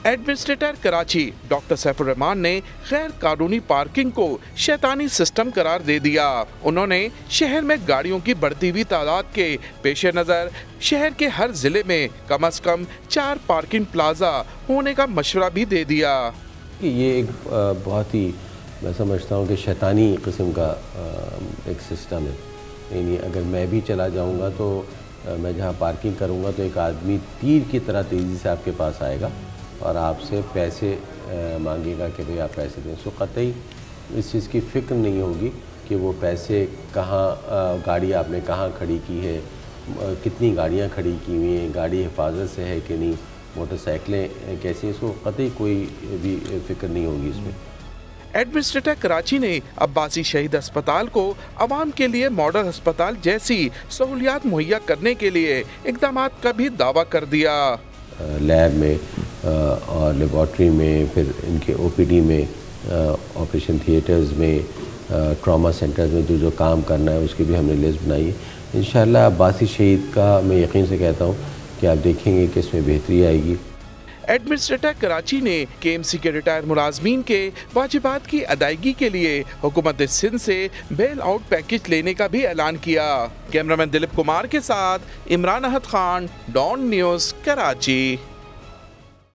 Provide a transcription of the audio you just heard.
Administrator Karachi doctor safe الرحمان نے غیر قانونی پارکنگ کو شیطانی سسٹم قرار دے دیا۔ انہوں نے شہر میں گاڑیوں کی بڑھتی ہوئی تعداد کے پیش نظر شہر کے ہر ضلع میں کم از کم 4 پارکنگ پلازا ہونے کا مشورہ بھی دے دیا۔ یہ ایک بہت ہی میں سمجھتا ہوں کہ شیطانی قسم کا ایک سسٹم ہے، یعنی اگر میں بھی چلا جاؤں گا تو میں جہاں پارکنگ کروں گا تو ایک آدمی تیر کی طرح تیزی سے آپ کے پاس آئے گا اور آپ سے پیسے مانگے گا کہ بھئی آپ پیسے دیں۔ سو قطعی اس چیز کی فکر نہیں ہوگی کہ وہ پیسے کہاں، گاڑی آپ نے کہاں کھڑی کی ہے، کتنی گاڑیاں کھڑی کی ہوئی ہیں، گاڑی حفاظت سے ہے کہ نہیں، موٹر سائیکلیں کیسی ہیں، سو قطعی کوئی بھی فکر نہیں ہوگی اس میں۔ ایڈمنسٹریٹر کراچی نے عباسی شہید اسپتال کو عوام کے لیے ماڈل اسپتال جیسی سہولیات مہیا کرنے کے لیے اقدامات کا بھی دعویٰ کر دیا۔ لیب میں اور لیبارٹری میں، پھر ان کے او پی ڈی میں، آپریشن تھیٹرز میں، ٹراما سینٹرز میں جو کام کرنا ہے اس کی بھی ہم نے لسٹ بنائی ہے۔ انشاءاللہ عباسی شہید کا میں یقین سے کہتا ہوں کہ آپ دیکھیں گے کہ اس میں بہتری آئے گی۔ ایڈمنسٹریٹر کراچی نے کے ایم سی کے ریٹائر ملازمین کے واجبات کی ادائیگی کے لیے حکومت سندھ سے بیل آؤٹ پیکج لینے کا بھی اعلان کیا۔ کیمرامین دلیپ کمار کے ساتھ عمران احد خان، ڈان نیوز، کراچی۔